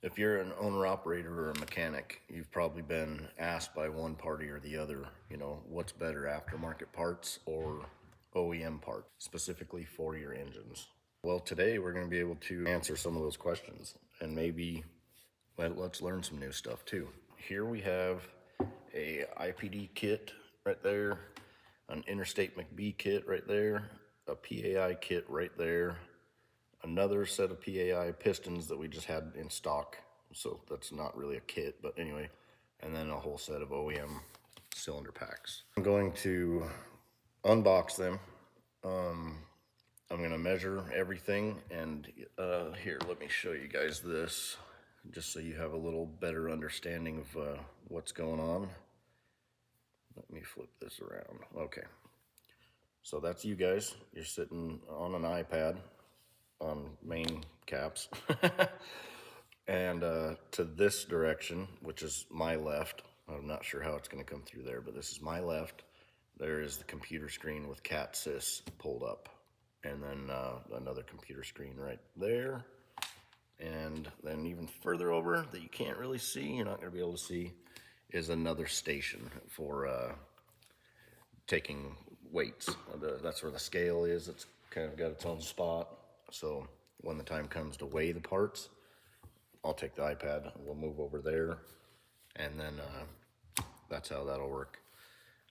If you're an owner-operator or a mechanic, you've probably been asked by one party or the other, what's better, aftermarket parts or OEM parts, specifically for your engines. Well, today we're going to be able to answer some of those questions, and maybe let's learn some new stuff too. Here we have a IPD kit right there, an Interstate McBee kit right there, a PAI kit right there, another set of PAI pistons that we just had in stock, so that's not really a kit, but anyway, and then a whole set of OEM cylinder packs. I'm going to unbox them. I'm going to measure everything, and here, let me show you guys this, just so you have a little better understanding of what's going on. Let me flip this around. Okay, so that's you guys. You're sitting on an iPad on main caps and to this direction, which is my left. I'm not sure how it's going to come through there, but this is my left. There is the computer screen with cat sys pulled up, and then another computer screen right there, and then even further over that you can't really see, you're not going to be able to see, is another station for taking weights. That's where the scale is. It's kind of got its own spot. So when the time comes to weigh the parts, I'll take the iPad, we'll move over there, and then that's how that'll work.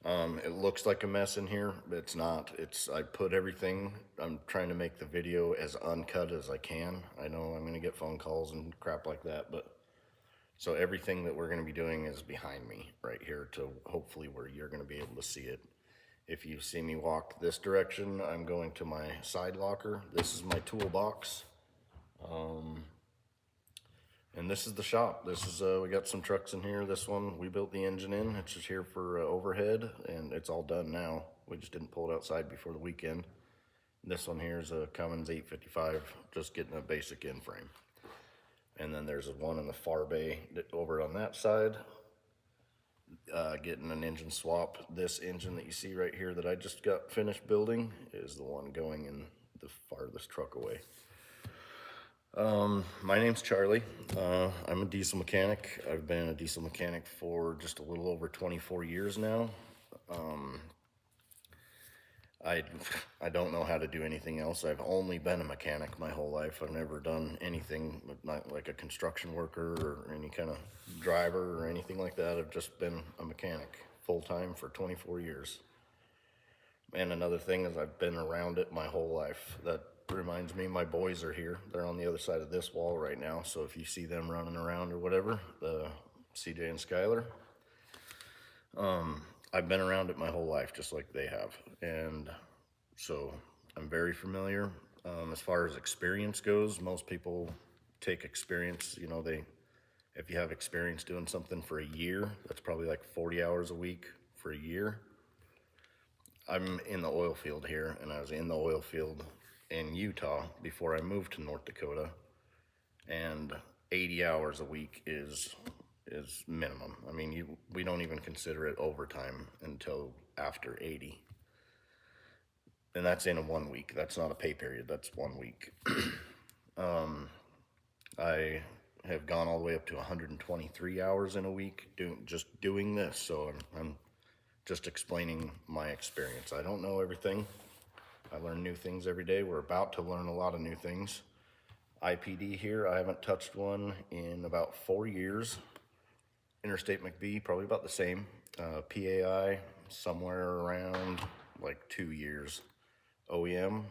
It looks like a mess in here, but it's not. I put everything, I'm trying to make the video as uncut as I can. I know I'm gonna get phone calls and crap like that, but so everything that we're gonna be doing is behind me right here to hopefully where you're gonna be able to see it. If you see me walk this direction, I'm going to my side locker. This is my toolbox. And this is the shop. This is, we got some trucks in here. This one, we built the engine in. It's just here for overhead, and it's all done now. We just didn't pull it outside before the weekend. This one here is a Cummins 855, just getting a basic in frame. And then there's one in the far bay over on that side. Getting an engine swap. This engine that you see right here that I just got finished building is the one going in the farthest truck away. My name's Charlie. I'm a diesel mechanic. I've been a diesel mechanic for just a little over 24 years now. I don't know how to do anything else. I've only been a mechanic my whole life. I've never done anything, not like a construction worker or any kind of driver or anything like that. I've just been a mechanic full-time for 24 years. And another thing is I've been around it my whole life. That reminds me, my boys are here. They're on the other side of this wall right now, so if you see them running around or whatever, the CJ and Skylar, I've been around it my whole life, just like they have, and so I'm very familiar. As far as experience goes, most people take experience, if you have experience doing something for a year, that's probably like 40 hours a week for a year. I'm in the oil field here, and I was in the oil field in Utah before I moved to North Dakota, and 80 hours a week is minimum. I mean, we don't even consider it overtime until after 80. And that's in a 1 week. That's not a pay period. That's 1 week. I have gone all the way up to 123 hours in a week just doing this. So I'm just explaining my experience. I don't know everything. I learn new things every day. We're about to learn a lot of new things. IPD here, I haven't touched one in about 4 years. Interstate McBee, probably about the same. PAI, somewhere around like 2 years. OEM,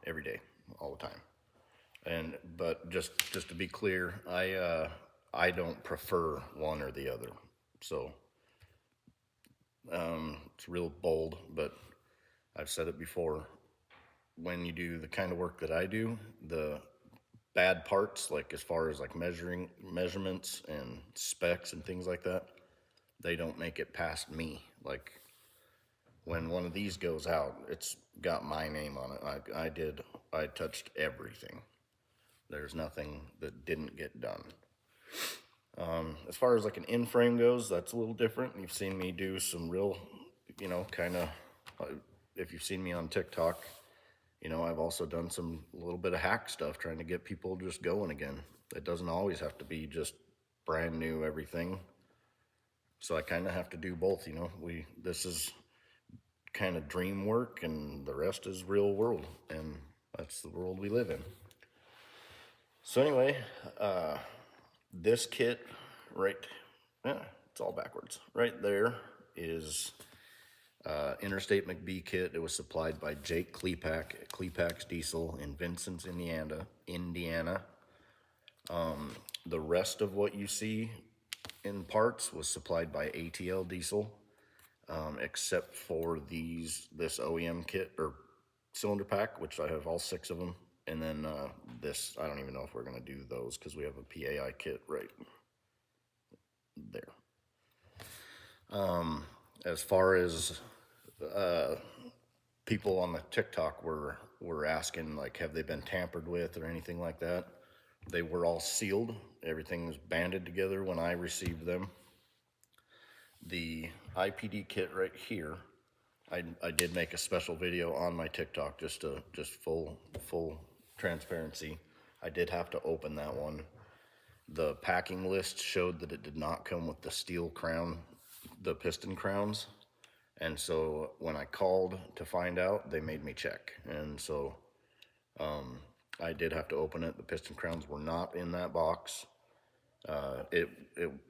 every day, all the time. But just to be clear, I don't prefer one or the other. So it's real bold, but I've said it before. When you do the kind of work that I do, the bad parts, like as far as like measurements and specs and things like that, they don't make it past me. Like when one of these goes out, it's got my name on it. I touched everything. There's nothing that didn't get done. As far as like an in-frame goes, that's a little different. You've seen me do some real, kind of, if you've seen me on TikTok, You know, I've also done a little bit of hack stuff trying to get people just going again. It doesn't always have to be just brand new everything. So I kind of have to do both, you know. This is kind of dream work and the rest is real world, and that's the world we live in. So anyway, this kit right, it's all backwards. Right there is Interstate McBee kit. It was supplied by Jake Klepak at Klepak's Diesel in Vincent's, Indiana. The rest of what you see in parts was supplied by ATL Diesel, except for this OEM kit or cylinder pack, which I have all 6 of them. And then this, I don't even know if we're going to do those because we have a PAI kit right there. As far as people on the TikTok were asking, like, have they been tampered with or anything like that? They were all sealed. Everything was banded together when I received them. The IPD kit right here, I did make a special video on my TikTok, just full transparency. I did have to open that one. The packing list showed that it did not come with the steel crown, the piston crowns. And so when I called to find out, they made me check. And so I did have to open it. The piston crowns were not in that box. It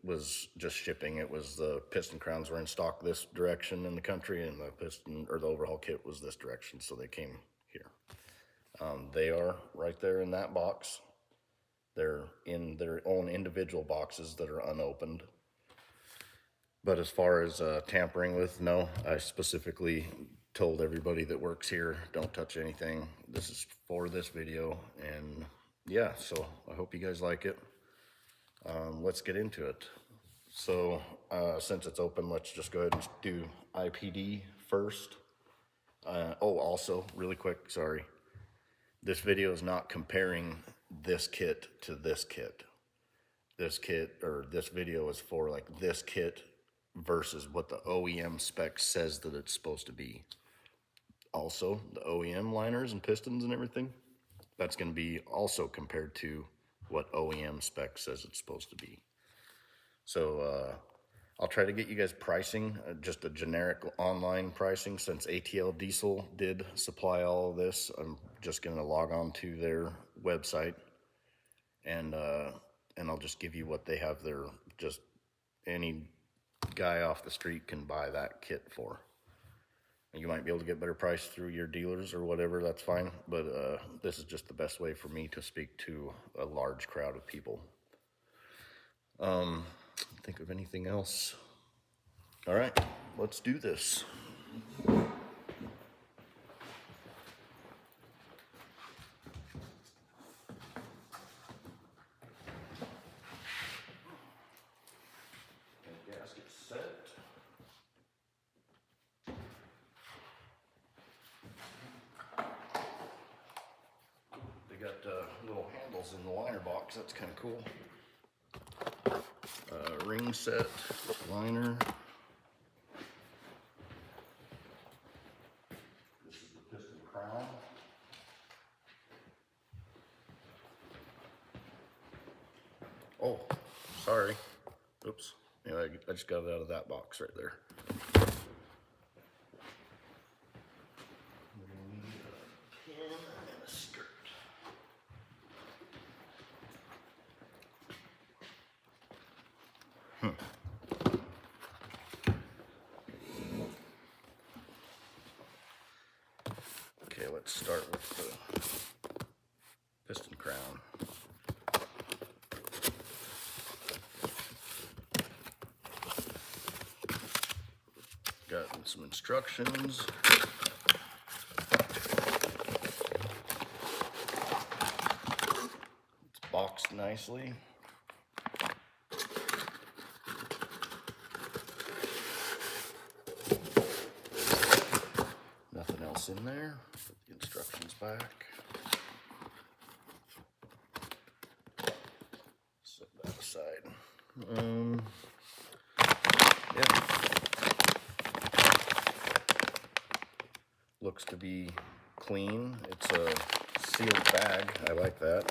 was just shipping. It was the piston crowns were in stock this direction in the country, and the piston or the overhaul kit was this direction, so they came here. They are right there in that box. They're in their own individual boxes that are unopened. But as far as tampering with, no, I specifically told everybody that works here, don't touch anything. This is for this video, and yeah, so I hope you guys like it. Let's get into it. So since it's open, let's just go ahead and do IPD first. Also, really quick, sorry. This video is not comparing this kit to this kit. This video is for like this kit versus what the OEM spec says that it's supposed to be. Also, the OEM liners and pistons and everything, that's going to be also compared to what OEM spec says it's supposed to be. So I'll try to get you guys pricing, just a generic online pricing. Since ATL Diesel did supply all of this, I'm just going to log on to their website and I'll just give you what they have there. Just any guy off the street can buy that kit for. You might be able to get better price through your dealers or whatever, that's fine. But this is just the best way for me to speak to a large crowd of people. Think of anything else? All right, let's do this. Gasket set. They got little handles in the liner box. That's kind of cool. Ring set, liner. This is the piston crown. Oh, sorry. Oops. Anyway, I just got it out of that box right there. Okay, let's start with the piston crown. Got some instructions. It's boxed nicely. Nothing else in there. Put the instructions back. Set that aside. Yeah. Looks to be clean. It's a sealed bag. I like that.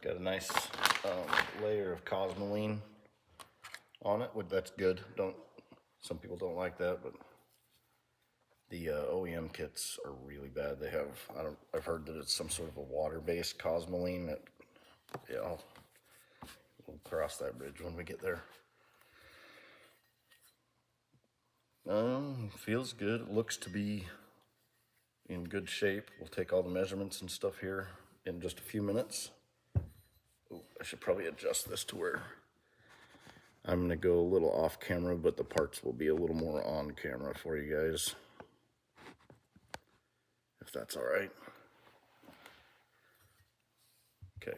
Got a nice layer of Cosmoline on it. That's good. Some people don't like that, but the OEM kits are really bad. They have, I've heard that it's some sort of a water-based Cosmoline that, yeah, we'll cross that bridge when we get there. Feels good. It looks to be in good shape. We'll take all the measurements and stuff here in just a few minutes. Ooh, I should probably adjust this to where I'm gonna go a little off camera, but the parts will be a little more on camera for you guys, if that's all right. Okay.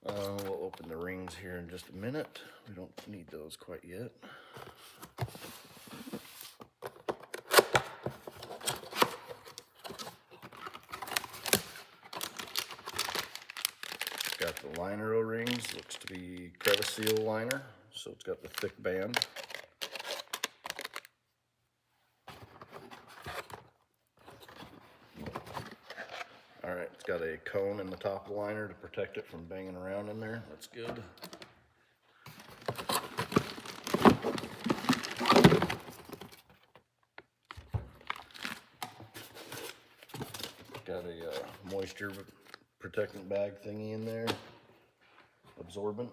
We'll open the rings here in just a minute. We don't need those quite yet. Got the liner O-rings, looks to be crevice seal liner, so it's got the thick band. All right, it's got a cone in the top of the liner to protect it from banging around in there. That's good. Got a moisture protectant bag thingy in there, absorbent.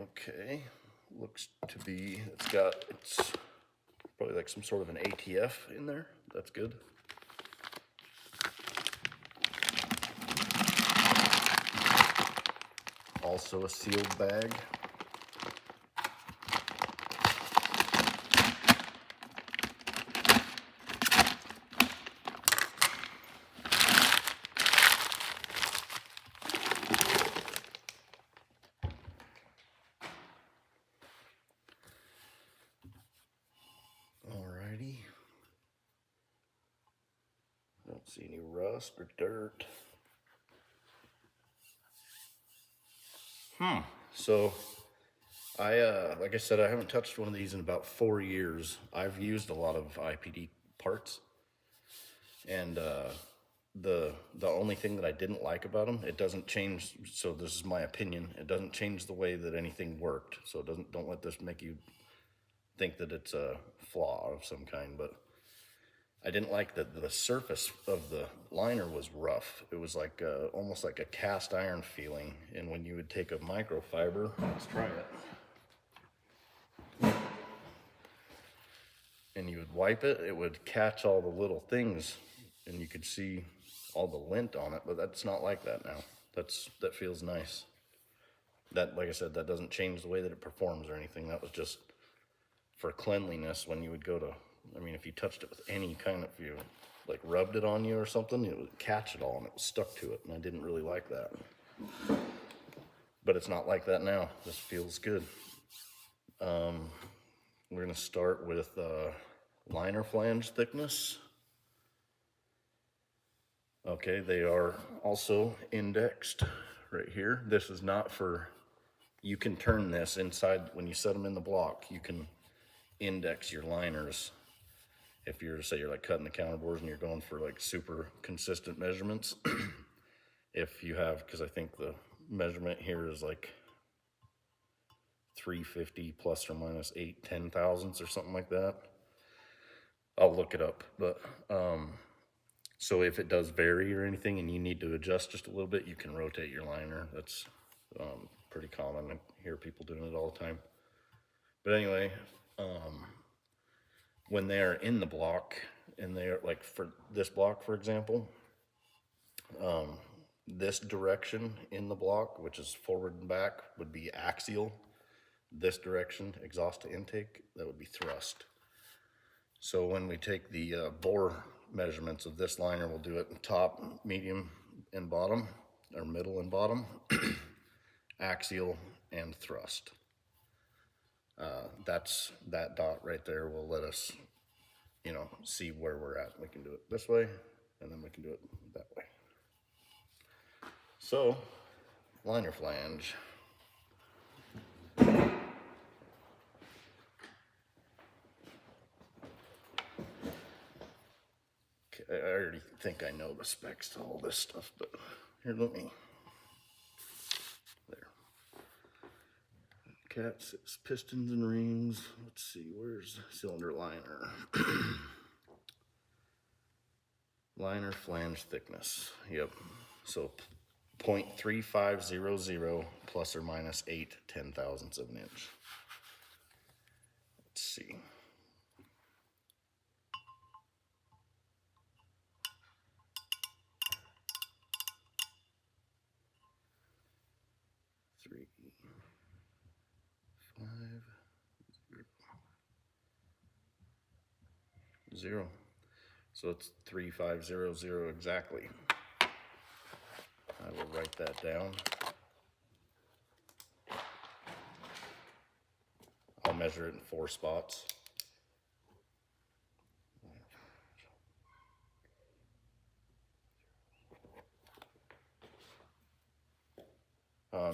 Okay, looks to be, it's probably like some sort of an ATF in there. That's good. Also a sealed bag. Alrighty. Don't see any rust or dirt. So like I said, I haven't touched one of these in about 4 years. I've used a lot of IPD parts, and the only thing that I didn't like about them, it doesn't change. So this is my opinion. It doesn't change the way that anything worked. So don't let this make you think that it's a flaw of some kind. But I didn't like that the surface of the liner was rough. It was like almost like a cast iron feeling. And when you would take a microfiber, let's try it, and you would wipe it, it would catch all the little things, and you could see all the lint on it. But that's not like that now. That feels nice. That, like I said, that doesn't change the way that it performs or anything. That was just for cleanliness. When you would go to, I mean, if you touched it with any kind of, if you like rubbed it on you or something, it would catch it all and it was stuck to it, and I didn't really like that. But it's not like that now. This feels good. We're gonna start with liner flange thickness. Okay, they are also indexed right here. This is not for, you can turn this inside when you set them in the block. You can index your liners. If you're, say you're like cutting the counterbores and you're going for like super consistent measurements. If you have, because I think the measurement here is like 350 plus or minus 8/10 thousandths or something like that. I'll look it up, but so if it does vary or anything and you need to adjust just a little bit, you can rotate your liner. That's pretty common. I hear people doing it all the time. But anyway, when they are in the block, and they are like, for this block, for example, this direction in the block, which is forward and back, would be axial. This direction, exhaust to intake, that would be thrust. So when we take the bore measurements of this liner, we'll do it in top, medium, and bottom, or middle and bottom, axial and thrust. That dot right there will let us, see where we're at. We can do it this way and then we can do it that way. So, liner flange. Okay, I already think I know the specs to all this stuff, but here, let me, there. Cat 6 pistons and rings. Let's see, where's cylinder liner? Liner flange thickness, yep. So 0.3500 plus or minus 8/10,000ths of an inch. Let's see. Three, 5, 0. So it's 3500 exactly. I will write that down. I'll measure it in 4 spots.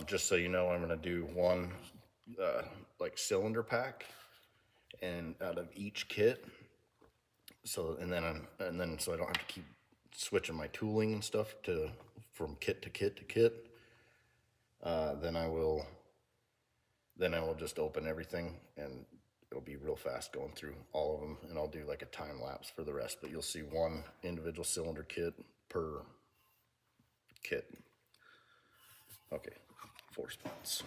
Just so you know, I'm going to do one like cylinder pack, and out of each kit. So and then so I don't have to keep switching my tooling and stuff from kit to kit to kit. Then I will just open everything, and it'll be real fast going through all of them, and I'll do like a time lapse for the rest. But you'll see one individual cylinder kit per kit. Okay, 4 spots.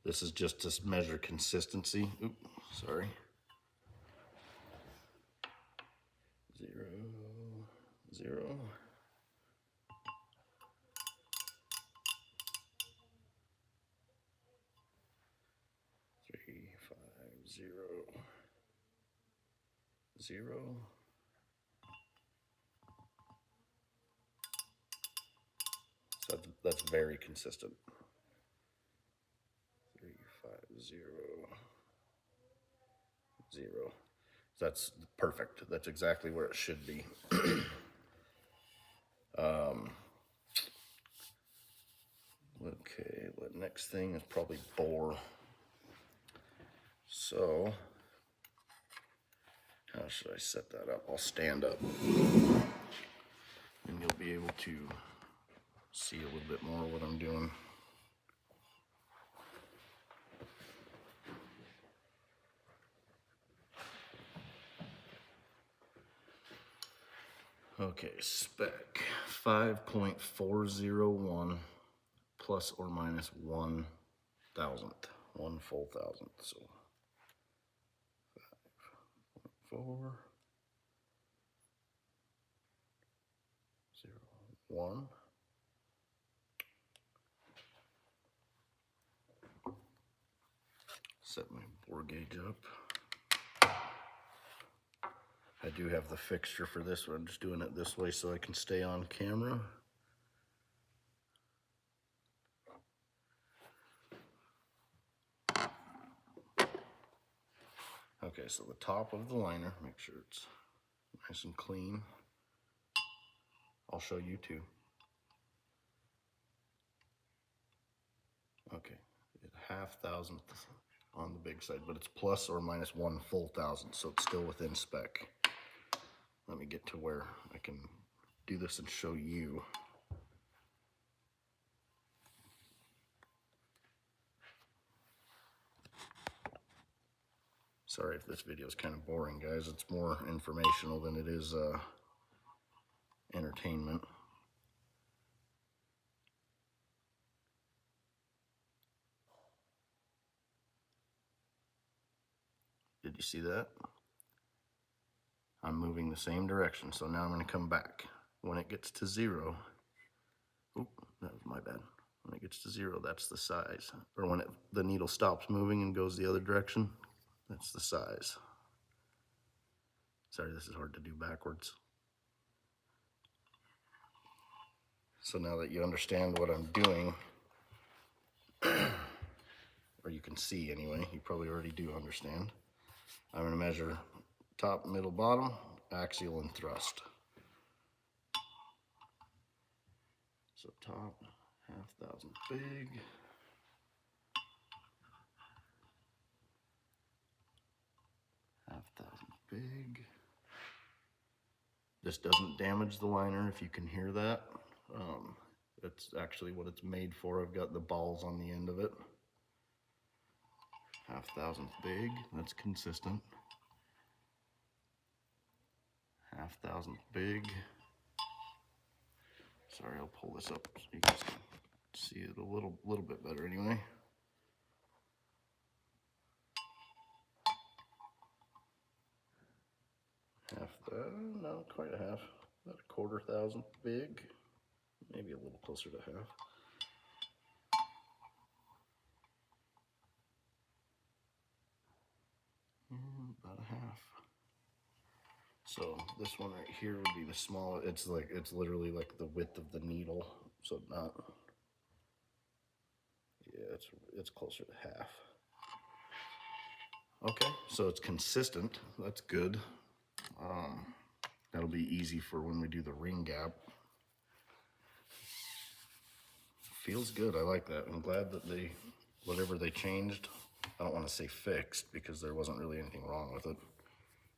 This is just to measure consistency. Oop, sorry. 0, 0. 3, 5, 0, 0. So that's very consistent. 3, 5, 0, 0. That's perfect. That's exactly where it should be. Okay, the next thing is probably bore. So, how should I set that up? I'll stand up, and you'll be able to see a little bit more what I'm doing. Okay, spec 5.401 plus or minus 1 thousandth, 1 full thousandth. So 5.401. Set my bore gauge up. I do have the fixture for this one. I'm just doing it this way so I can stay on camera. Okay, so the top of the liner, make sure it's nice and clean. I'll show you too. Okay, 1/2 thousandth on the big side, but it's plus or minus 1 full thousandth, so it's still within spec. Let me get to where I can do this and show you. Sorry if this video is kind of boring, guys. It's more informational than it is entertainment. Did you see that? I'm moving the same direction, so now I'm going to come back. When it gets to 0, oop, that was my bad. When it gets to 0, that's the size. Or when the needle stops moving and goes the other direction, that's the size. Sorry, this is hard to do backwards. So now that you understand what I'm doing, or you can see anyway, you probably already do understand. I'm going to measure top, middle, bottom, axial, and thrust. So top, 1/2,000 big. Big. This doesn't damage the liner, if you can hear that. That's actually what it's made for. I've got the balls on the end of it. 1/2,000 big, that's consistent. 1/2,000 big. Sorry, I'll pull this up so you guys can see it a little bit better anyway. Not quite a half, about 1/4,000 big, maybe a little closer to half. About a half. So this one right here would be the small. It's literally like the width of the needle. So not. Yeah, it's closer to half. Okay, so it's consistent. That's good. That'll be easy for when we do the ring gap. Feels good. I like that. I'm glad that whatever they changed, I don't want to say fixed because there wasn't really anything wrong with it.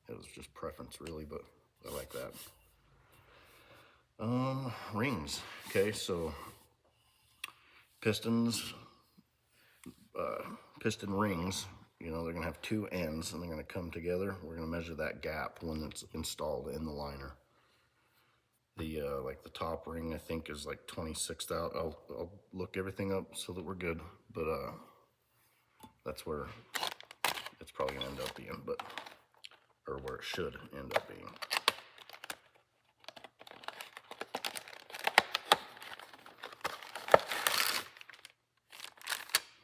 It was just preference really, but I like that. Rings. Okay, so pistons, piston rings, you know, they're gonna have two ends and they're gonna come together. We're gonna measure that gap when it's installed in the liner. The like the top ring I think is like 26,000. I'll look everything up so that we're good, but that's where it's probably gonna end up being, but or where it should end up being.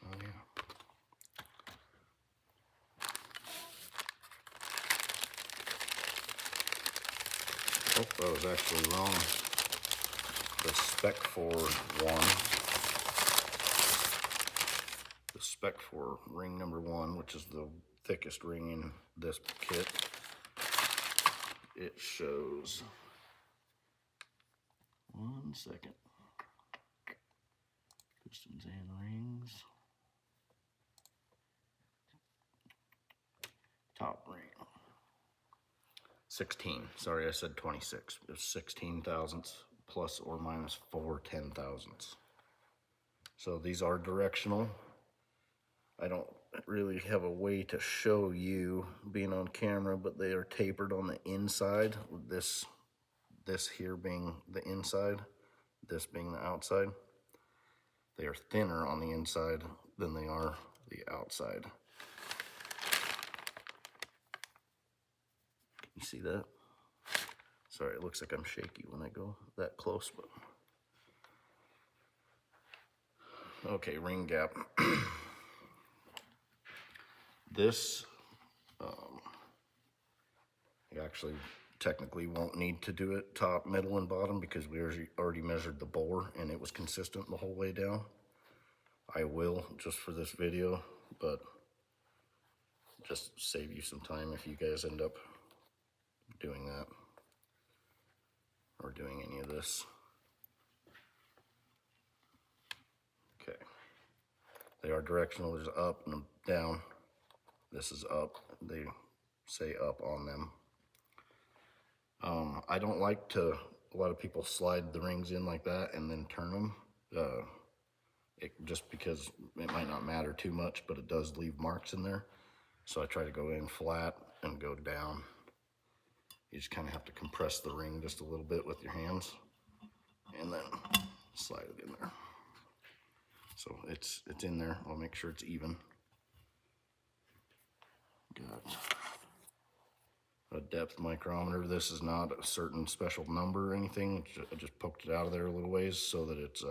Oh yeah. Oh, that was actually wrong. The spec for the spec for ring number 1, which is the thickest ring in this kit, it shows, 1 second, pistons and rings, top ring, 16, sorry I said 26, it's 16 thousandths plus or minus 4 10,000ths. So these are directional. I don't really have a way to show you being on camera, but they are tapered on the inside, this here being the inside, this being the outside. They are thinner on the inside than they are the outside. You see that? Sorry, it looks like I'm shaky when I go that close, but okay, ring gap. This, you actually technically won't need to do it top, middle, and bottom because we already measured the bore and it was consistent the whole way down. I will just for this video, but just save you some time if you guys end up doing that or doing any of this. Okay, they are directional. There's up and down. This is up. They say up on them. I don't like to, a lot of people slide the rings in like that and then turn them. Just because it might not matter too much, but it does leave marks in there. So I try to go in flat and go down. You just kind of have to compress the ring just a little bit with your hands and then slide it in there. So it's in there. I'll make sure it's even. Got a depth micrometer. This is not a certain special number or anything. I just poked it out of there a little ways so that it's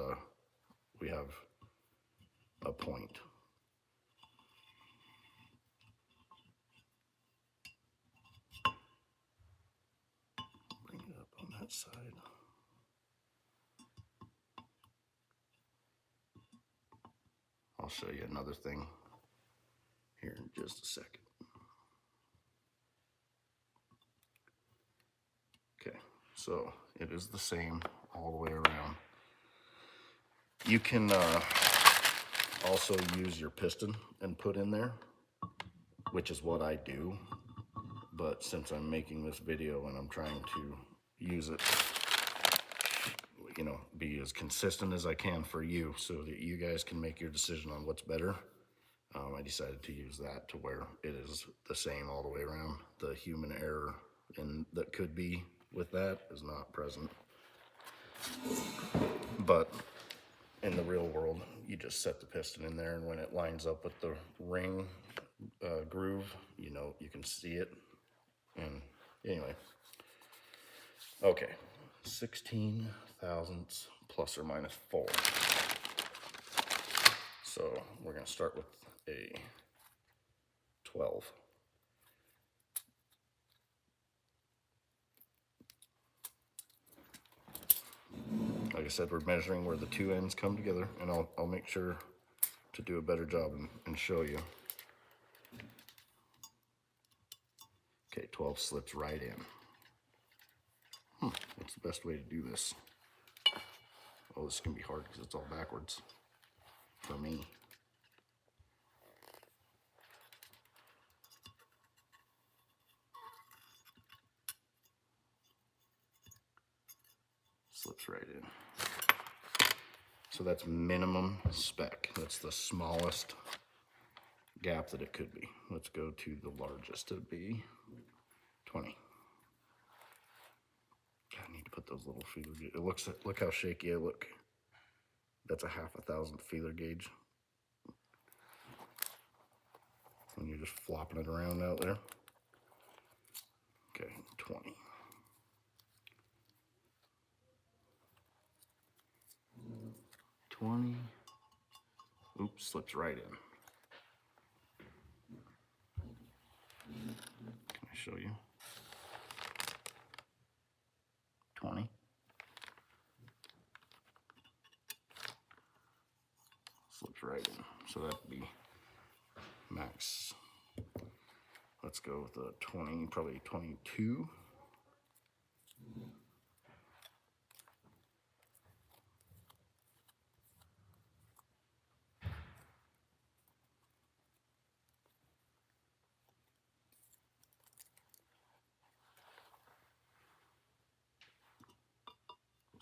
we have a point. Bring it up on that side. I'll show you another thing here in just a second. So it is the same all the way around. You can also use your piston and put in there, which is what I do. But since I'm making this video and I'm trying to use it, you know, be as consistent as I can for you so that you guys can make your decision on what's better, I decided to use that to where it is the same all the way around. The human error that could be with that is not present. But in the real world, you just set the piston in there, and when it lines up with the ring groove, you know, you can see it. And anyway, okay, 16 thousandths plus or minus 4. So we're going to start with a 12. Like I said, we're measuring where the two ends come together, and I'll make sure to do a better job and show you. Okay, 12 slips right in. What's the best way to do this? Oh, this is going to be hard because it's all backwards for me. Slips right in. So that's minimum spec. That's the smallest gap that it could be. Let's go to the largest. It'd be 20. I need to put those little feeler gauge. Look how shaky I look. That's a 1/2 thousandth feeler gauge. And you're just flopping it around out there. Okay, 20. Oops, slips right in. Can I show you? 20. Slips right in. So that'd be max. Let's go with a 20, probably 22.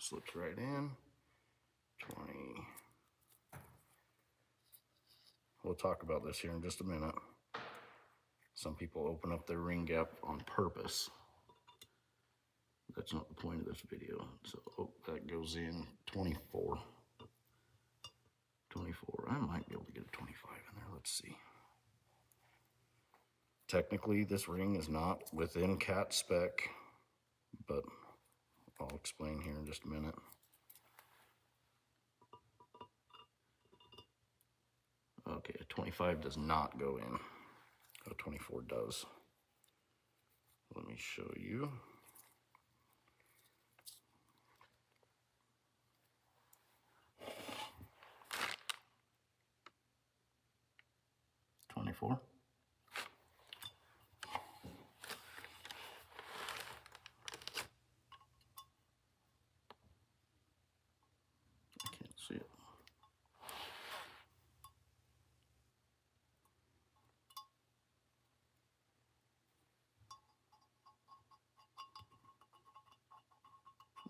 Slips right in. 20. We'll talk about this here in just a minute. Some people open up their ring gap on purpose. That's not the point of this video. So, that goes in 24. 24. I might be able to get a 25 in there. Let's see. Technically, this ring is not within CAT spec, but I'll explain here in just a minute. Okay, a 25 does not go in. A 24 does. Let me show you. $24. I can't see it.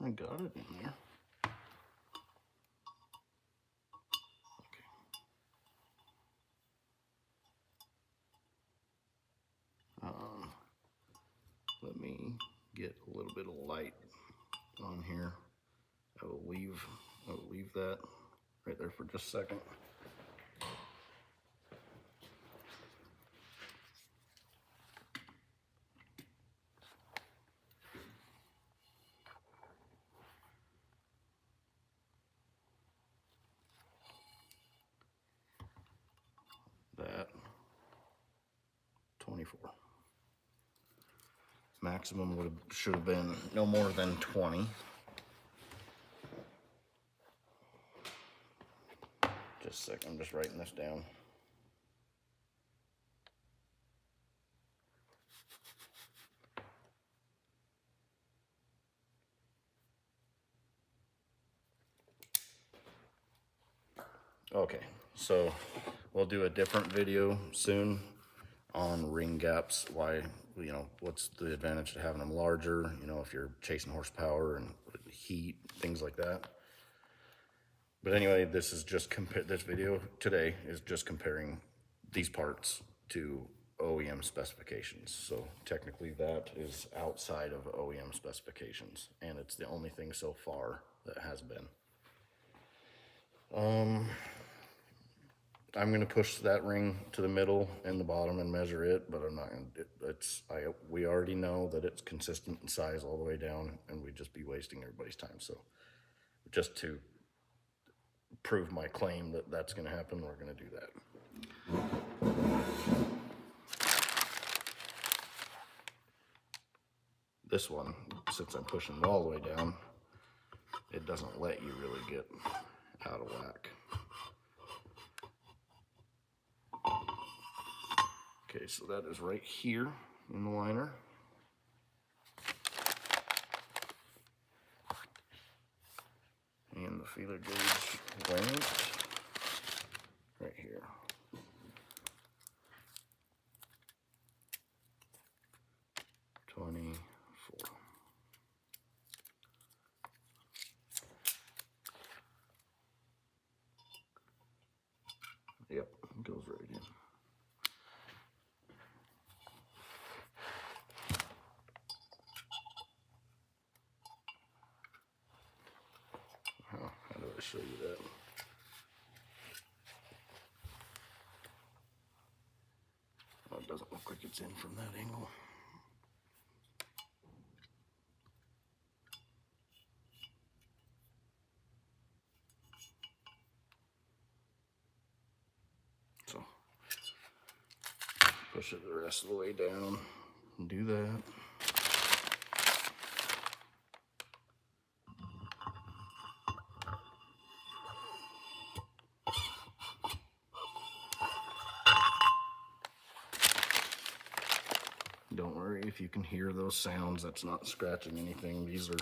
I got it in there. Okay. Let me get a little bit of light on here. I will leave that right there for just a second. That 24. Maximum should have been no more than 20. Just a second, I'm just writing this down. Okay, so we'll do a different video soon on ring gaps, why, you know, what's the advantage to having them larger, you know, if you're chasing horsepower and heat, things like that. But anyway, this is just this video today is just comparing these parts to OEM specifications. So technically that is outside of OEM specifications, and it's the only thing so far that has been. I'm gonna push that ring to the middle and the bottom and measure it, but I'm not gonna, we already know that it's consistent in size all the way down, and we'd just be wasting everybody's time. So just to prove my claim that that's gonna happen, we're gonna do that. This one, since I'm pushing it all the way down, it doesn't let you really get out of whack. Okay, so that is right here in the liner. And the feeler gauge length right here. Yep, it goes right in. How do I show you that? Oh, it doesn't look like it's in from that angle. So push it the rest of the way down and do that. Don't worry if you can hear those sounds, that's not scratching anything. These are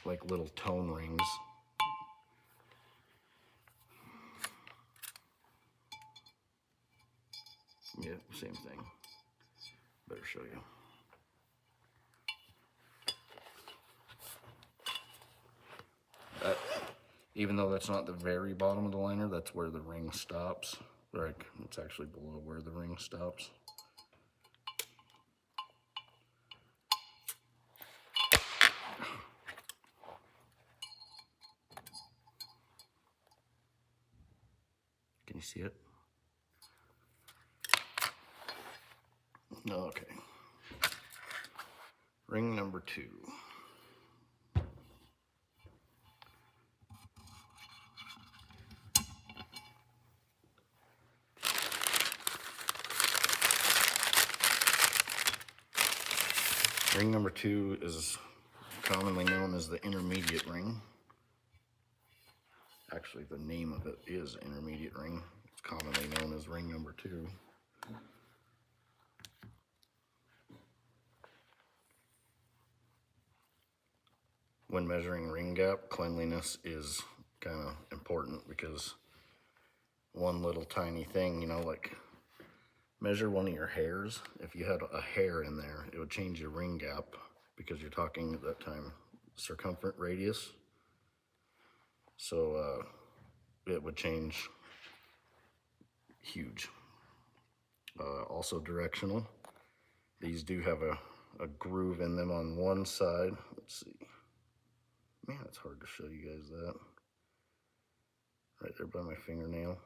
like little tone rings. Yeah, same thing. Better show you. Even though that's not the very bottom of the liner, that's where the ring stops. Like, it's actually below where the ring stops. Can you see it? Okay. Ring number 2. Ring number 2 is commonly known as the intermediate ring. Actually, the name of it is intermediate ring. It's commonly known as ring number 2. When measuring ring gap, cleanliness is kind of important, because one little tiny thing, you know, like measure one of your hairs. If you had a hair in there, it would change your ring gap, because you're talking at that time circumference radius. So it would change huge. Also directional. These do have a groove in them on one side. Let's see. Man, it's hard to show you guys that. Right there by my fingernail.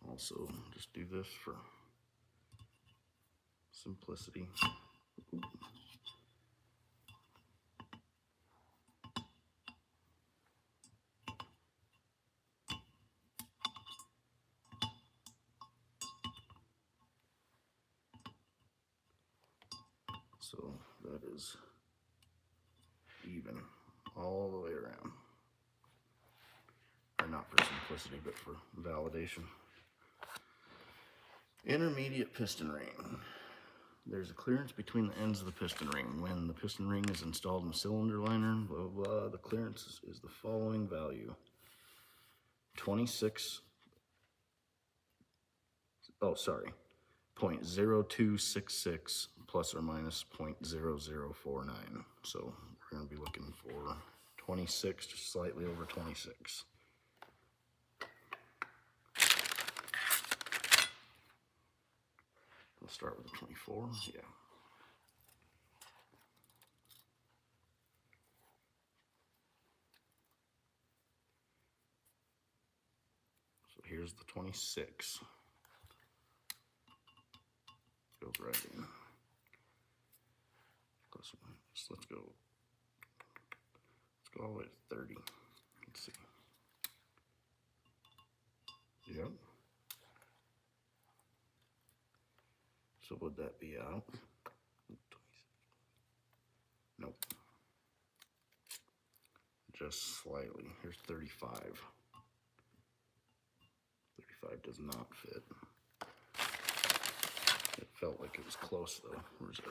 Also, just do this for simplicity. So that is even all the way around. Or not for simplicity, but for validation. Intermediate piston ring. There's a clearance between the ends of the piston ring. When the piston ring is installed in the cylinder liner, blah, blah, blah, the clearance is the following value. 0.0266 plus or minus 0.0049. So we're going to be looking for 26, just slightly over 26. Let's start with the 24, yeah. So here's the 26. Goes right in. Plus or minus, let's go all the way to 30. Let's see. Yep. So would that be out? Nope. Just slightly. Here's 35. 35 does not fit. It felt like it was close though. Where's it?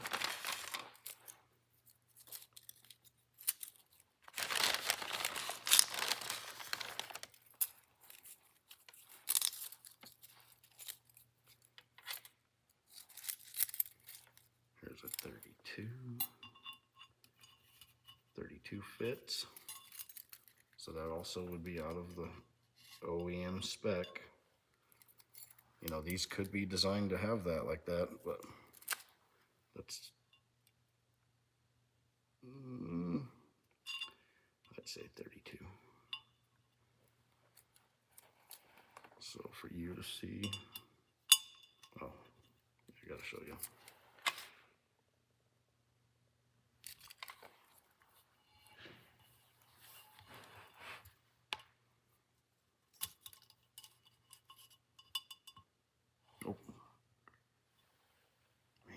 Here's a 32. 32 fits. So that also would be out of the OEM spec. You know, these could be designed to have that like that, but that's, I'd say 32. So for you to see, oh, I gotta show you. Oh, man.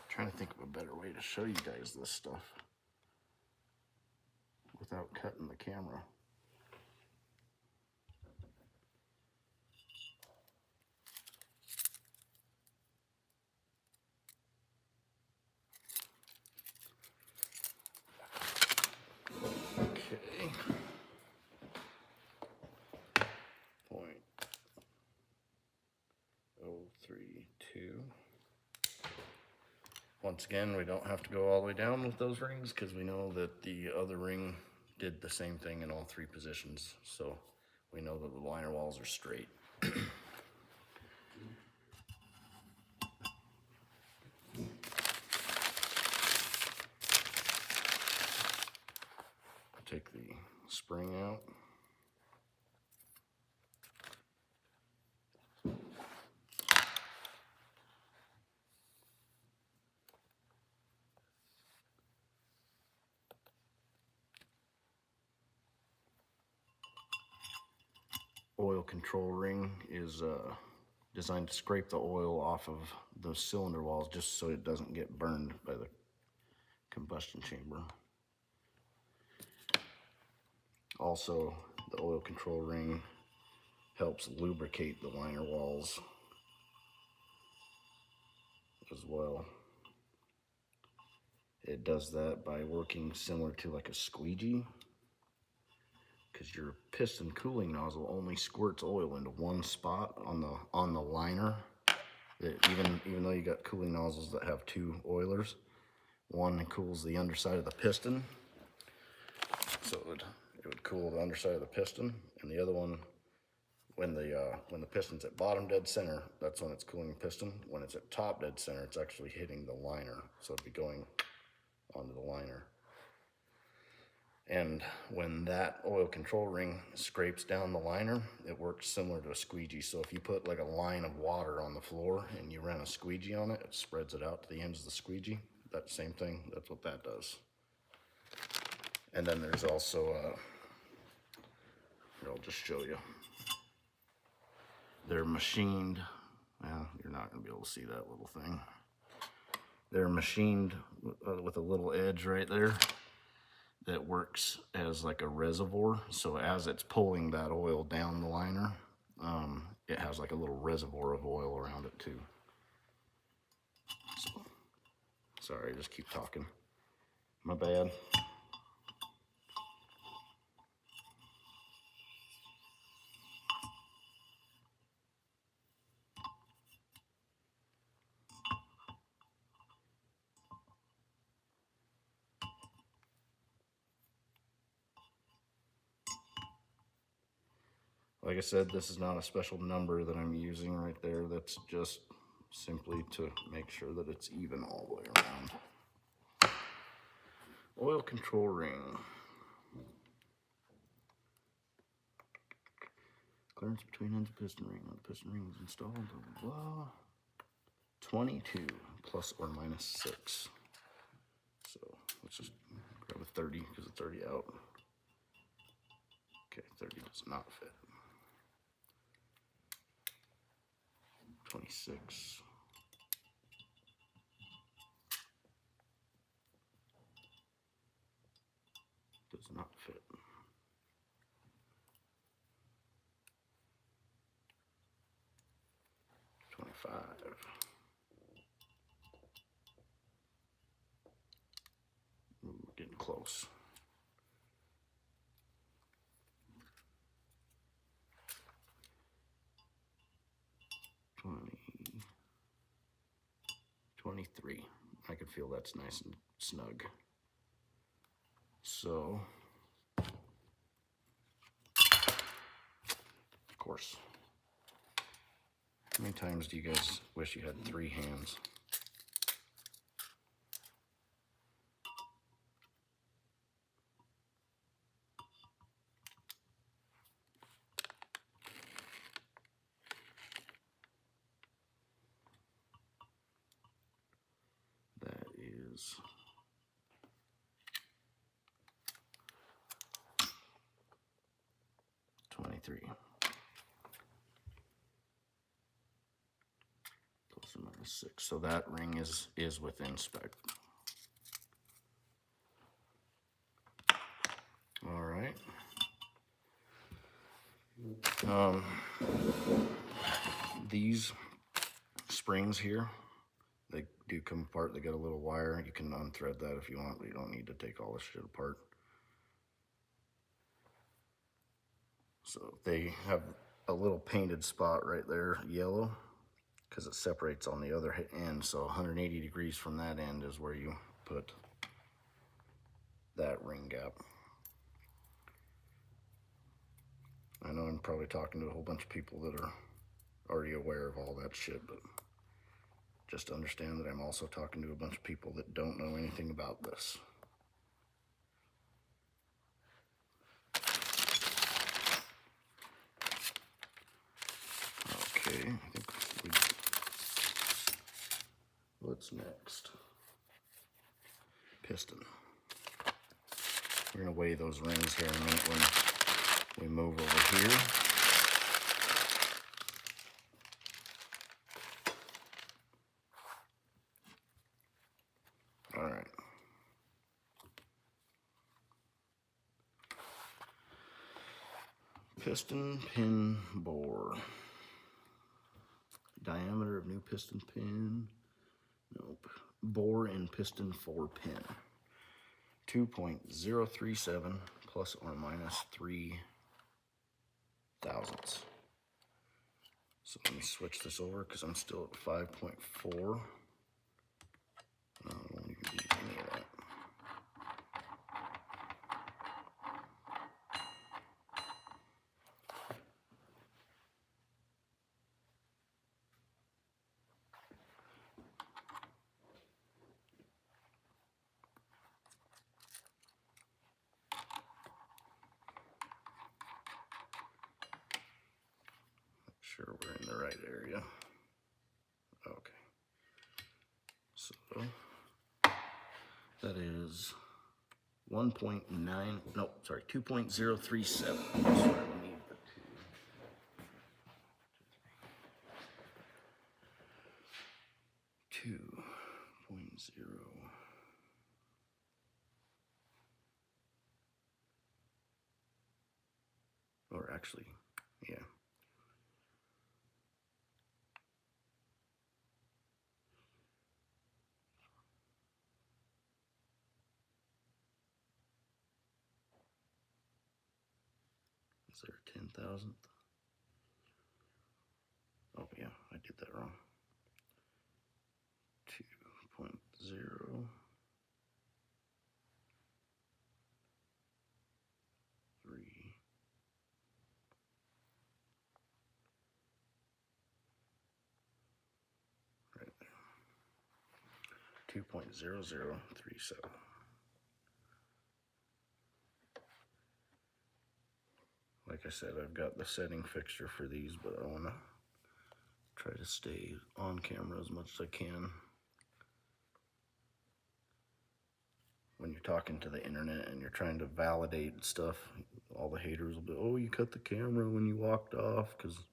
Trying to think of a better way to show you guys this stuff without cutting the camera. Okay. 0.032. Once again, we don't have to go all the way down with those rings because we know that the other ring did the same thing in all three positions. So we know that the liner walls are straight. Take the spring out. Oil control ring is designed to scrape the oil off of the cylinder walls just so it doesn't get burned by the combustion chamber. Also, the oil control ring helps lubricate the liner walls as well. It does that by working similar to like a squeegee, because your piston cooling nozzle only squirts oil into one spot on the liner. Even though you got cooling nozzles that have two oilers, one cools the underside of the piston, so it would cool the underside of the piston, and the other one, when the piston's at bottom dead center, that's when it's cooling the piston. When it's at top dead center, it's actually hitting the liner, so it'd be going onto the liner. And when that oil control ring scrapes down the liner, it works similar to a squeegee. So if you put like a line of water on the floor and you run a squeegee on it, it spreads it out to the ends of the squeegee. That same thing, that's what that does. And then there's also, here, I'll just show you. They're machined, well, you're not gonna be able to see that little thing. They're machined with a little edge right there that works as like a reservoir. So as it's pulling that oil down the liner, it has like a little reservoir of oil around it too. So, sorry, I just keep talking. My bad. Like I said, this is not a special number that I'm using right there. That's just simply to make sure that it's even all the way around. Oil control ring. Clearance between ends of piston ring. When the piston ring is installed, blah, blah, blah. 22 plus or minus 6. So let's just grab a 30 because it's already out. Okay, 30 does not fit. 26. Does not fit. 25. Ooh, getting close. 23. I can feel that's nice and snug. So, of course, how many times do you guys wish you had 3 hands? That is 23. Plus or minus 6. So that ring is within spec. All right. These springs here, they do come apart. They got a little wire. You can unthread that if you want, but you don't need to take all this shit apart. So they have a little painted spot right there, yellow, because it separates on the other end. So 180 degrees from that end is where you put that ring gap. I know I'm probably talking to a whole bunch of people that are already aware of all that shit, but just understand that I'm also talking to a bunch of people that don't know anything about this. Okay, I think what's next? Piston. We're gonna weigh those rings here in a minute when we move over here. All right. Piston pin bore. Diameter of new piston pin. Nope. Bore and piston 4 pin. 2.037 plus or minus 3 thousandths. So let me switch this over because I'm still at 5.4. No, I won't even do any of that. Sure we're in the right area. Okay. So that is 1.9, no, sorry, 2.037. Sorry, we need the 2.0. actually, yeah. Is there a 10,000th? Oh yeah, I did that wrong. 2.0. 3. Right there. 2.0037. Like I said, I've got the setting fixture for these, but I want to try to stay on camera as much as I can. When you're talking to the internet and you're trying to validate stuff, all the haters will be, oh, you cut the camera when you walked off because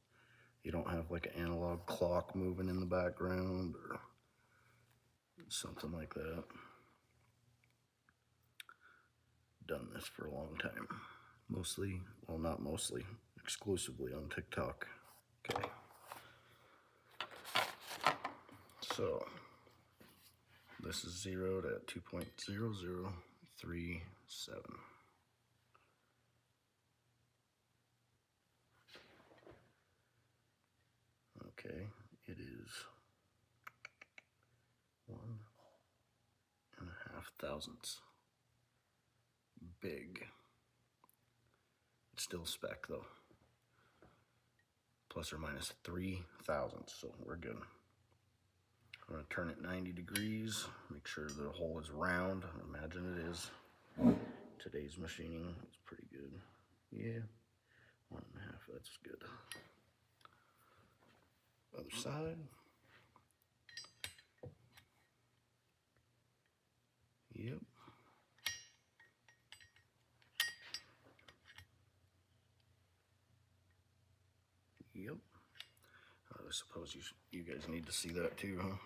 you don't have like an analog clock moving in the background or something like that. Done this for a long time. Mostly, well, not mostly, exclusively on TikTok. Okay. So this is zeroed at 2.0037. Okay, it is 1.5 thousandths. Big. It's still spec though. Plus or minus 3 thousandths, so we're good. I'm gonna turn it 90 degrees, make sure the hole is round. I imagine it is. Today's machining is pretty good. Yeah, 1.5, that's good. Other side. Yep. Yep. I suppose you guys need to see that too, huh?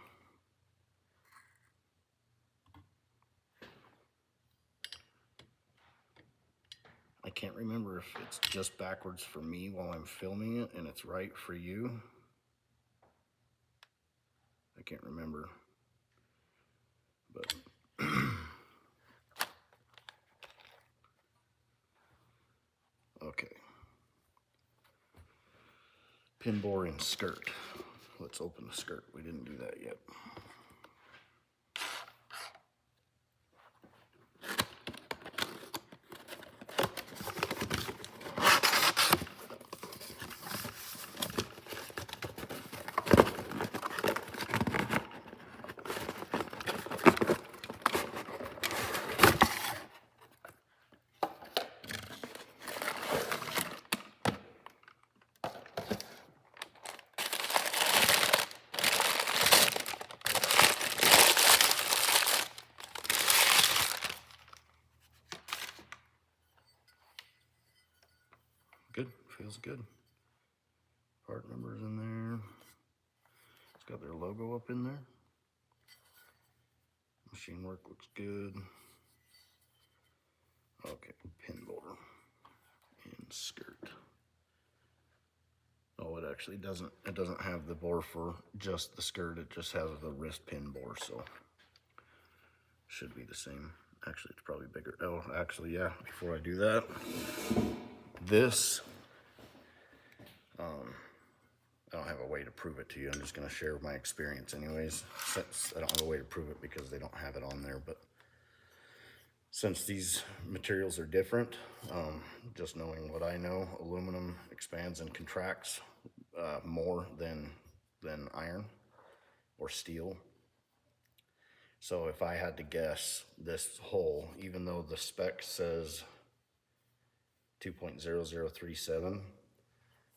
I can't remember if it's just backwards for me while I'm filming it and it's right for you. I can't remember. But okay. Pin bore and skirt. Let's open the skirt. We didn't do that yet. Good, feels good. Part numbers in there. It's got their logo up in there. Machine work looks good. Okay, pin bore and skirt. Oh, it actually doesn't, it doesn't have the bore for just the skirt, it just has the wrist pin bore, so should be the same. Actually, it's probably bigger. Oh, actually, yeah, before I do that, this, I don't have a way to prove it to you. I'm just gonna share my experience anyways, since I don't have a way to prove it because they don't have it on there, but since these materials are different, just knowing what I know, aluminum expands and contracts more than iron or steel. So if I had to guess, this hole, even though the spec says 2.0037,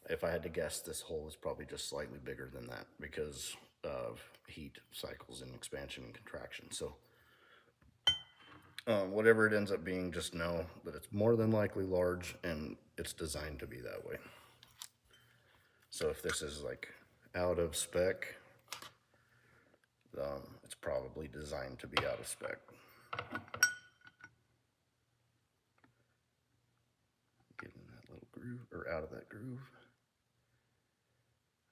if I had to guess, this hole is probably just slightly bigger than that because of heat cycles and expansion and contraction. So whatever it ends up being, just know that it's more than likely large and it's designed to be that way. So if this is like out of spec, it's probably designed to be out of spec. Getting that little groove, or out of that groove.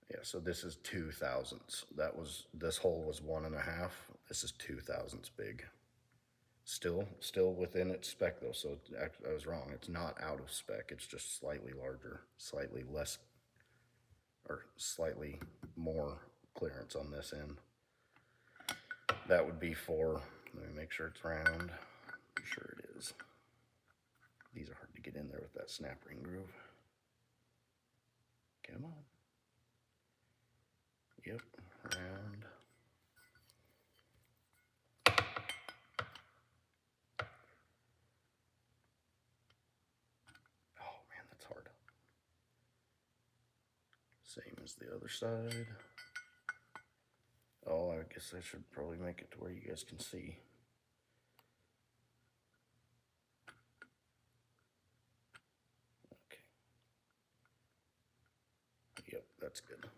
Yeah, so this is 2/1000. This hole was 1.5. This is 2/1000 big. Still within its spec though, so I was wrong. It's not out of spec. It's just slightly larger, slightly less, or slightly more clearance on this end. That would be for, let me make sure it's round. I'm sure it is. These are hard to get in there with that snap ring groove. Come on. Yep, round. Oh man, that's hard. Same as the other side. Oh, I guess I should probably make it to where you guys can see. Okay. Yep, that's good.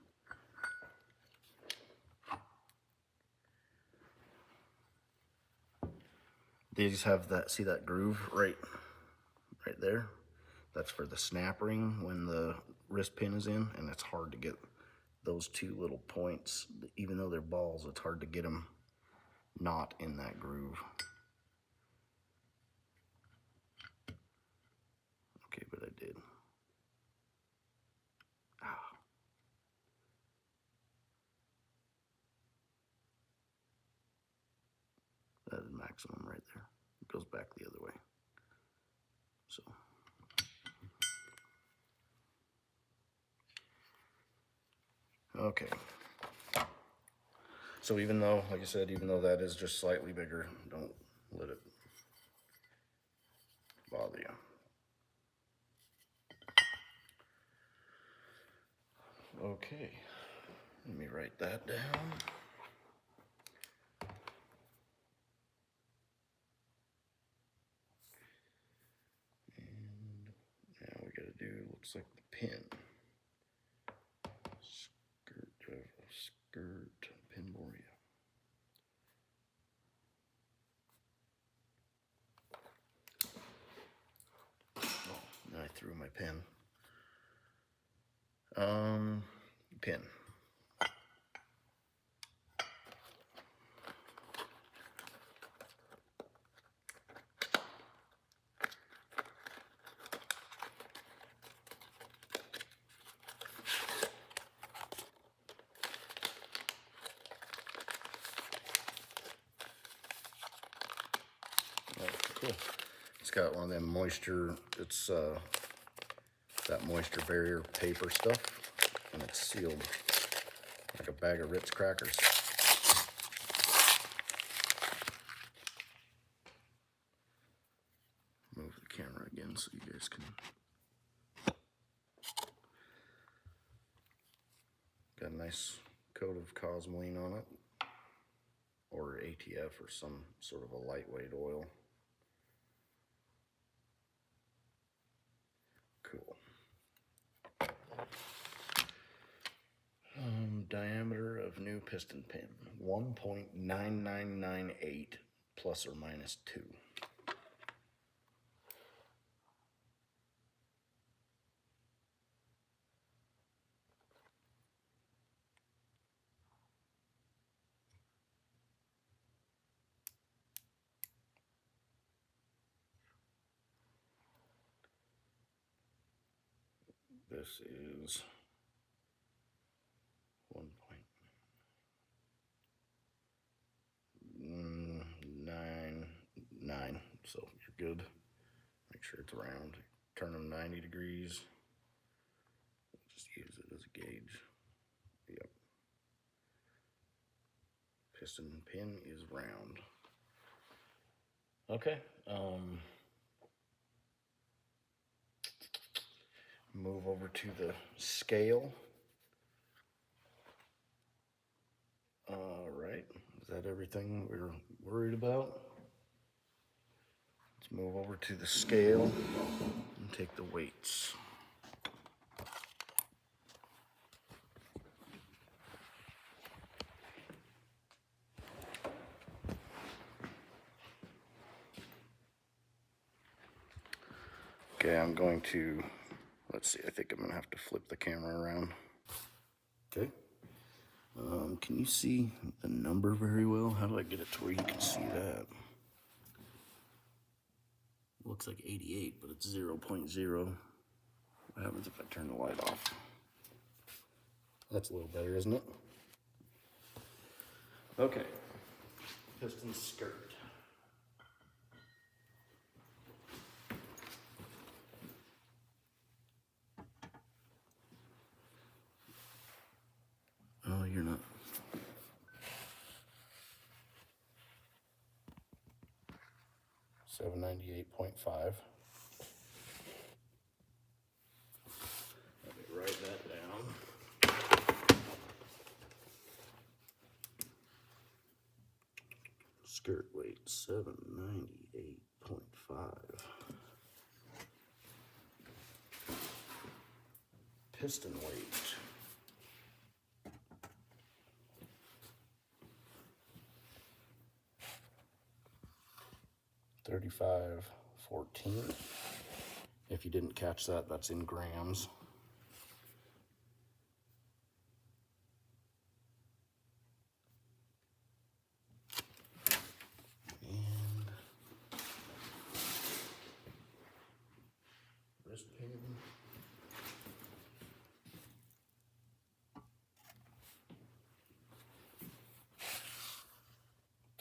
These have that, see that groove right there? That's for the snap ring when the wrist pin is in, and it's hard to get those two little points, even though they're balls, it's hard to get them not in that groove. Okay, but I did. Ah. That is maximum right there. It goes back the other way. So. Okay. So even though, like I said, even though that is just slightly bigger, don't let it bother you. Okay, let me write that down. And now we gotta do, looks like the pin. Skirt, pin boria. Oh, and I threw my pen. Pin. Oh, cool. It's got one of them moisture, it's that moisture barrier paper stuff, and it's sealed like a bag of Ritz crackers. Move the camera again so you guys can. Got a nice coat of Cosmoline on it, or ATF, or some sort of a lightweight oil. Cool. Diameter of new piston pin, 1.9998 plus or minus 2. This is 1.99, so you're good. Make sure it's round. Turn them 90 degrees. Just use it as a gauge. Yep. Piston pin is round. Okay. Move over to the scale. All right. Is that everything we're worried about? Let's move over to the scale and take the weights. Okay, I'm going to, Let's see, I think I'm gonna have to flip the camera around. Okay. Can you see the number very well? How do I get it to where you can see that? Looks like 88, but it's 0.0. What happens if I turn the light off? That's a little better, isn't it? Okay. Piston skirt. Oh, you're not. $798.5. Let me write that down. Skirt weight 798.5. Piston weight 3514. If you didn't catch that, that's in grams. And wrist pin.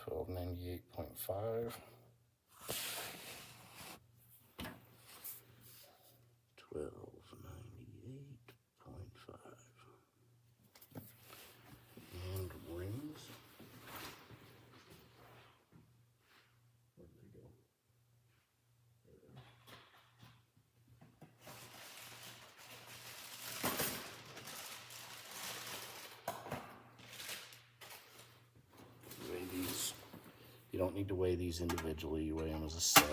$1298.5. 1298.5. And rings. Where did they go? There they are. Weigh these. You don't need to weigh these individually, you weigh them as a set.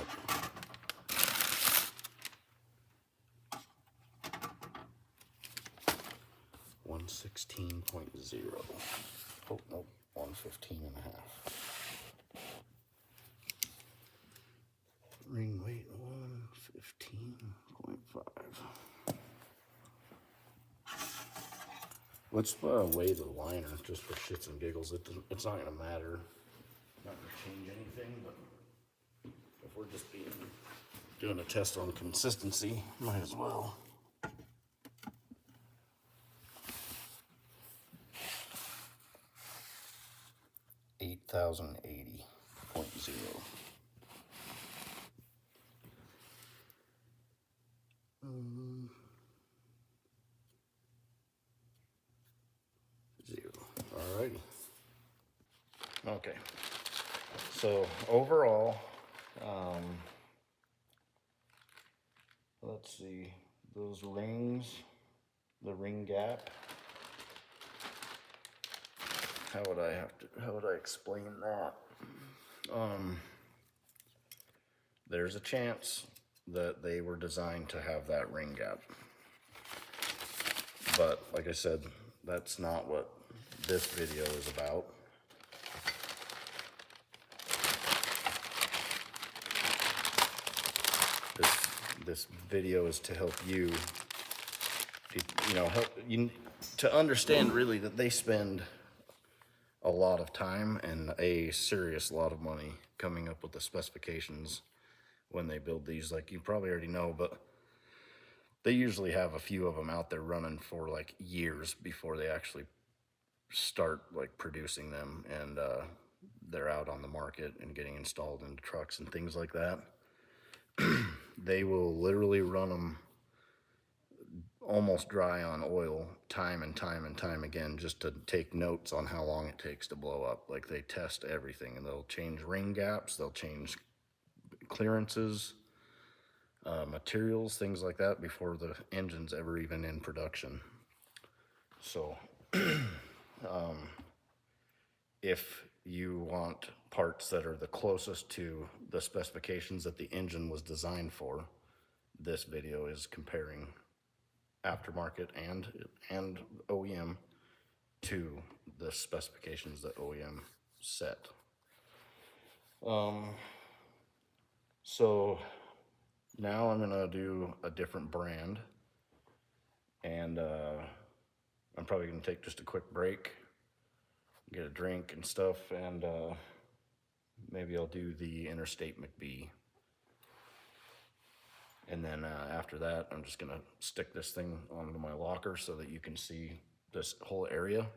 $116.0. Oh, nope, 115.5. Ring weight 115.5. Let's weigh the liner just for shits and giggles. It's not gonna matter. Not gonna change anything, but if we're just doing a test on consistency, might as well. $8,080.0. Zero. Alrighty. Okay. So overall, let's see, those rings, the ring gap. How would I explain that? There's a chance that they were designed to have that ring gap. But like I said, that's not what this video is about. This video is to help you, help you to understand really that they spend a lot of time and a serious lot of money coming up with the specifications when they build these. Like you probably already know, but they usually have a few of them out there running for like years before they actually start like producing them, and they're out on the market and getting installed into trucks and things like that. They will literally run them almost dry on oil time and time and time again just to take notes on how long it takes to blow up. Like they test everything, and they'll change ring gaps, they'll change clearances, materials, things like that before the engine's ever even in production. So if you want parts that are the closest to the specifications that the engine was designed for, this video is comparing aftermarket and OEM to the specifications that OEM set. So now I'm gonna do a different brand. And I'm probably going to take just a quick break, get a drink and stuff, and maybe I'll do the Interstate McBee. And then after that, I'm just going to stick this thing onto my locker so that you can see this whole area.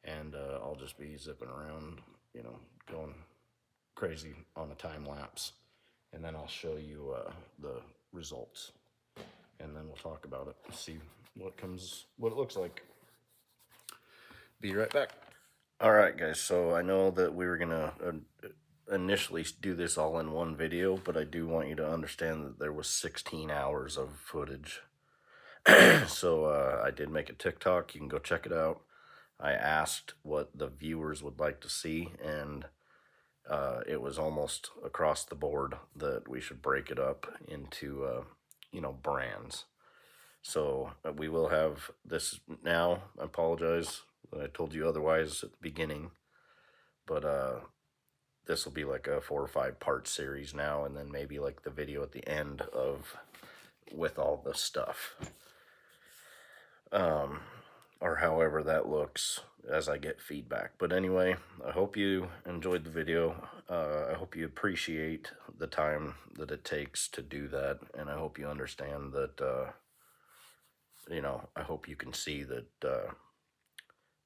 And I'll just be zipping around, you know, going crazy on a time lapse. And then I'll show you the results. And then we'll talk about it, see what it looks like. Be right back. All right, guys, so I know that we were gonna initially do this all in one video, but I do want you to understand that there was 16 hours of footage. So I did make a TikTok. You can go check it out. I asked what the viewers would like to see, and it was almost across the board that we should break it up into, you know, brands. So we will have this now. I apologize that I told you otherwise at the beginning, but this will be like a 4 or 5 part series now, and then maybe like the video at the end of with all the stuff. Or however that looks as I get feedback. But anyway, I hope you enjoyed the video. I hope you appreciate the time that it takes to do that, and I hope you understand that, you know, I hope you can see that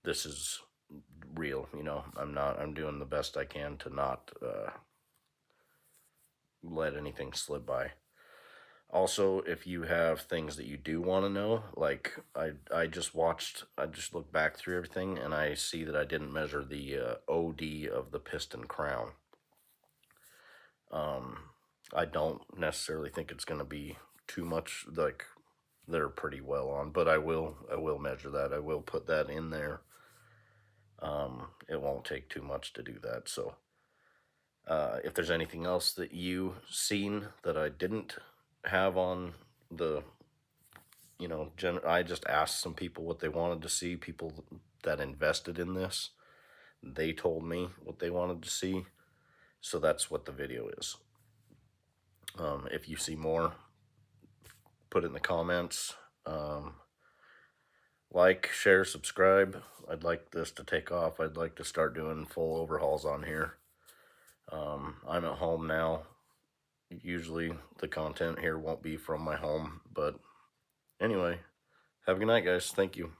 this is real. You know, I'm doing the best I can to not let anything slip by. Also, if you have things that you do want to know, like I just looked back through everything, and I see that I didn't measure the OD of the piston crown. I don't necessarily think it's going to be too much, like they're pretty well on, but I will measure that. I will put that in there. It won't take too much to do that. So if there's anything else that you seen that I didn't have on the, you know, I just asked some people what they wanted to see, people that invested in this. They told me what they wanted to see, so that's what the video is. If you see more, put it in the comments. Like, share, subscribe. I'd like this to take off. I'd like to start doing full overhauls on here. I'm at home now. Usually the content here won't be from my home, but anyway, have a good night, guys. Thank you.